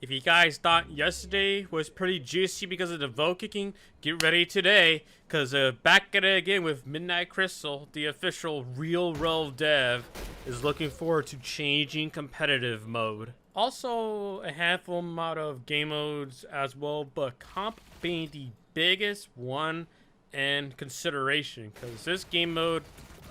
If you guys thought yesterday was pretty juicy because of the vote kicking, get ready today, because back at it again with Midnight Crystal, the official real world dev, is looking forward to changing competitive mode. Also, a handful amount of game modes as well, but comp being the biggest one in consideration, because this game mode,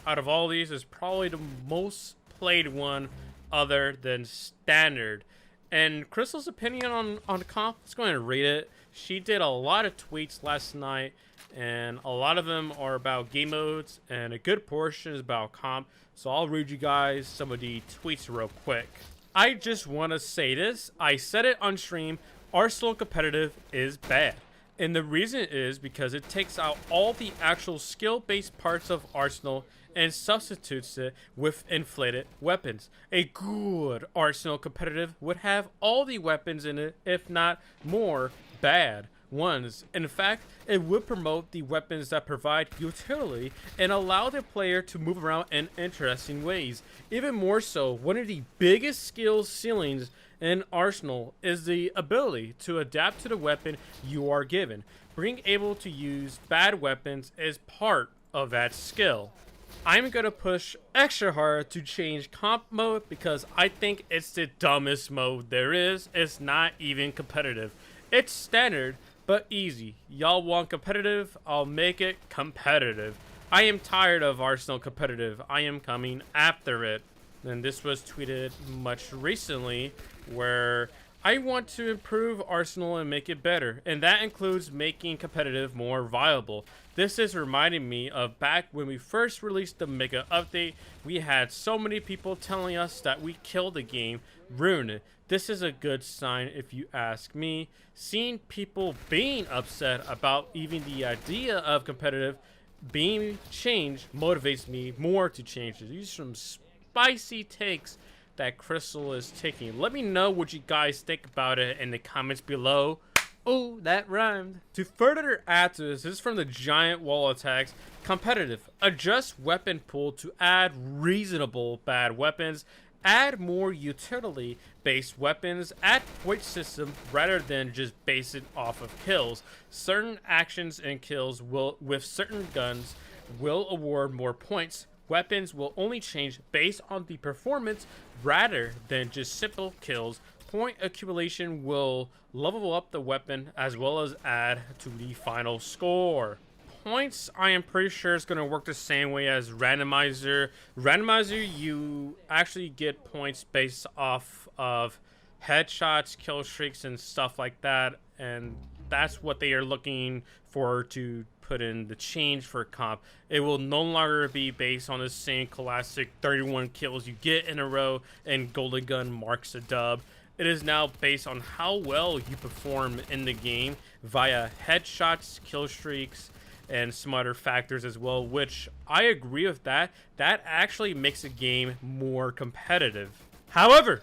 out of all these, is probably the most played one other than standard. And Crystal's opinion on comp, let's go ahead and read it. She did a lot of tweets last night, and a lot of them are about game modes, and a good portion is about comp. So I'll read you guys some of the tweets real quick. I just want to say this. I said it on stream. Arsenal competitive is bad. And the reason is because it takes out all the actual skill-based parts of Arsenal and substitutes it with inflated weapons. A good Arsenal competitive would have all the weapons in it, if not more bad ones. In fact, it would promote the weapons that provide utility and allow the player to move around in interesting ways. Even more so, one of the biggest skill ceilings in Arsenal is the ability to adapt to the weapon you are given. Being able to use bad weapons is part of that skill. I'm gonna push extra hard to change comp mode because I think it's the dumbest mode there is. It's not even competitive. It's standard, but easy. Y'all want competitive? I'll make it competitive. I am tired of Arsenal competitive. I am coming after it. And this was tweeted much recently, where I want to improve Arsenal and make it better, and that includes making competitive more viable. This is reminding me of back when we first released the Mega Update. We had so many people telling us that we killed the game, ruined it. This is a good sign if you ask me. Seeing people being upset about even the idea of competitive being changed motivates me more to change it. These are some spicy takes that Crystal is taking. Let me know what you guys think about it in the comments below. Oh, that rhymed. To further add to this is from the Giant Wall Attacks. Competitive. Adjust weapon pool to add reasonable bad weapons. Add more utility-based weapons. Add point system rather than just base it off of kills. Certain actions and kills will, with certain guns, will award more points. Weapons will only change based on the performance rather than just simple kills. Point accumulation will level up the weapon as well as add to the final score. Points, I am pretty sure it's going to work the same way as randomizer. Randomizer, you actually get points based off of headshots, kill streaks, and stuff like that, and that's what they are looking for to put in the change for comp. It will no longer be based on the same classic 31 kills you get in a row and golden gun marks a dub. It is now based on how well you perform in the game via headshots, kill streaks, and some other factors as well, which I agree with that. That actually makes the game more competitive. However,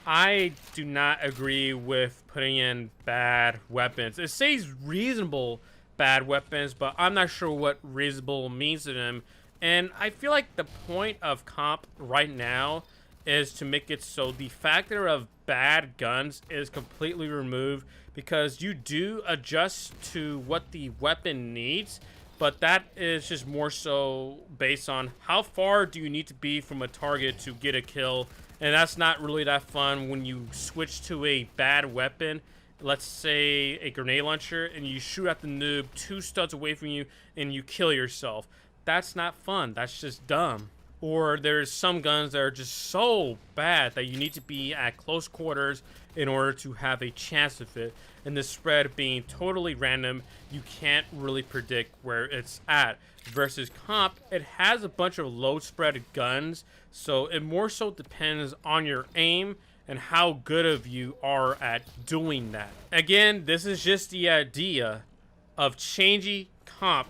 I do not agree with putting in bad weapons. It says reasonable bad weapons, but I'm not sure what reasonable means to them. And I feel like the point of comp right now is to make it so the factor of bad guns is completely removed, because you do adjust to what the weapon needs, but that is just more so based on how far do you need to be from a target to get a kill. And that's not really that fun when you switch to a bad weapon. Let's say a grenade launcher, and you shoot at the noob 2 studs away from you and you kill yourself. That's not fun. That's just dumb. Or there's some guns that are just so bad that you need to be at close quarters in order to have a chance of it. And the spread being totally random, you can't really predict where it's at. Versus comp, it has a bunch of low spread guns, so it more so depends on your aim and how good of you are at doing that. Again, this is just the idea of changing comp,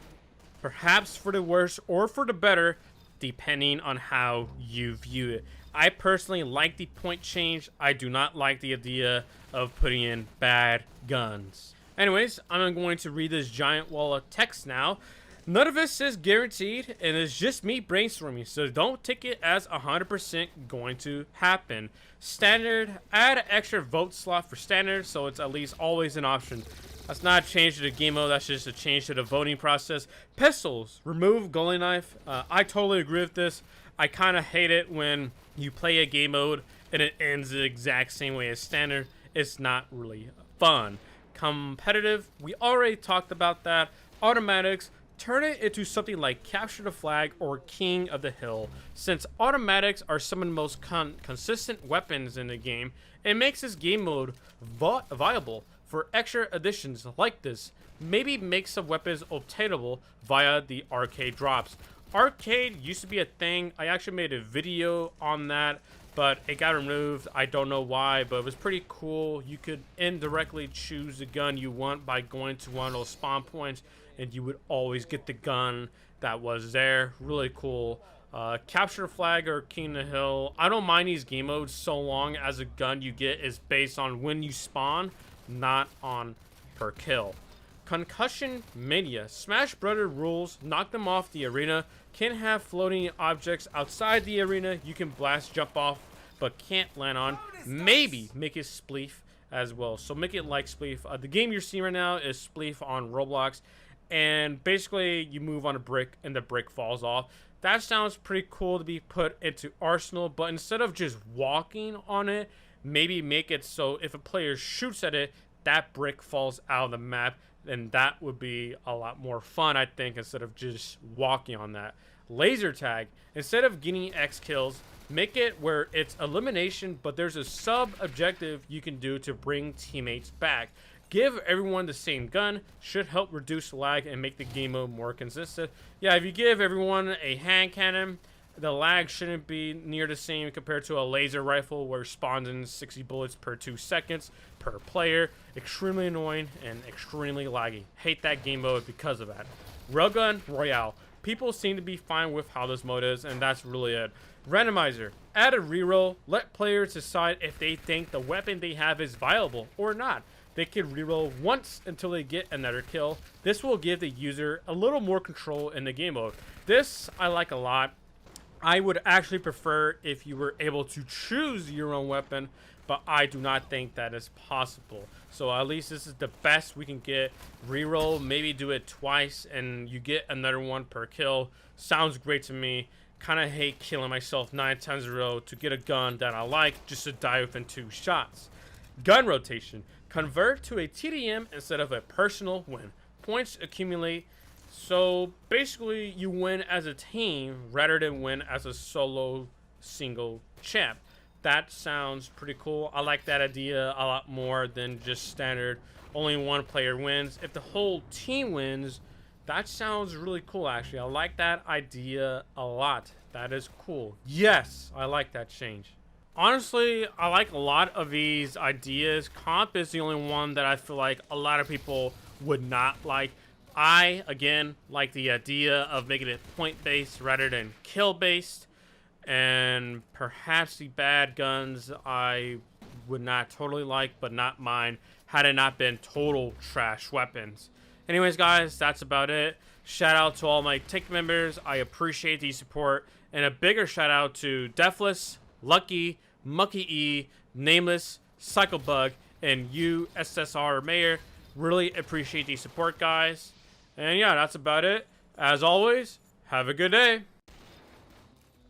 perhaps for the worse or for the better, depending on how you view it. I personally like the point change. I do not like the idea of putting in bad guns. Anyways, I'm going to read this giant wall of text now. None of this is guaranteed, and it's just me brainstorming, so don't take it as 100% going to happen. Standard, add an extra vote slot for standard, so it's at least always an option. That's not a change to the game mode, that's just a change to the voting process. Pistols, remove goalie knife. I totally agree with this. I kind of hate it when you play a game mode and it ends the exact same way as standard. It's not really fun. Competitive, we already talked about that. Automatics, turn it into something like Capture the Flag or King of the Hill. Since automatics are some of the most consistent weapons in the game, it makes this game mode viable for extra additions like this. Maybe make some weapons obtainable via the arcade drops. Arcade used to be a thing. I actually made a video on that, but it got removed. I don't know why, but it was pretty cool. You could indirectly choose the gun you want by going to one of those spawn points, and you would always get the gun that was there. Really cool. Capture the Flag or King of the Hill. I don't mind these game modes so long as the gun you get is based on when you spawn, not on per kill. Concussion Mania. Smash Brother rules. Knock them off the arena. Can't have floating objects outside the arena. You can blast jump off, but can't land on. Maybe make it Spleef as well. So make it like Spleef. The game you're seeing right now is Spleef on Roblox. And basically you move on a brick and the brick falls off. That sounds pretty cool to be put into Arsenal, but instead of just walking on it, maybe make it so if a player shoots at it, that brick falls out of the map, and that would be a lot more fun, I think, instead of just walking on that. Laser tag, instead of getting X kills, make it where it's elimination, but there's a sub-objective you can do to bring teammates back. Give everyone the same gun, should help reduce lag and make the game mode more consistent. Yeah, if you give everyone a hand cannon, the lag shouldn't be near the same compared to a laser rifle where it spawns in 60 bullets per 2 seconds per player. Extremely annoying and extremely laggy. Hate that game mode because of that. Railgun Royale. People seem to be fine with how this mode is, and that's really it. Randomizer. Add a reroll. Let players decide if they think the weapon they have is viable or not. They can reroll once until they get another kill. This will give the user a little more control in the game mode. This I like a lot. I would actually prefer if you were able to choose your own weapon, but I do not think that is possible. So at least this is the best we can get. Reroll, maybe do it twice and you get another one per kill. Sounds great to me. Kind of hate killing myself 9 times in a row to get a gun that I like just to die within 2 shots. Gun rotation. Convert to a TDM instead of a personal win. Points accumulate. So basically you win as a team rather than win as a solo single champ. That sounds pretty cool. I like that idea a lot more than just standard only one player wins. If the whole team wins, that sounds really cool actually. I like that idea a lot. That is cool. Yes, I like that change. Honestly, I like a lot of these ideas. Comp is the only one that I feel like a lot of people would not like. I, again, like the idea of making it point-based rather than kill-based. And perhaps the bad guns I would not totally like, but not mind, had it not been total trash weapons. Anyways, guys, that's about it. Shout out to all my TIC members. I appreciate the support. And a bigger shout out to Deathless, Lucky, Mucky E, Nameless, Cyclebug, and you, SSR Mayor. Really appreciate the support, guys. And yeah, that's about it. As always, have a good day.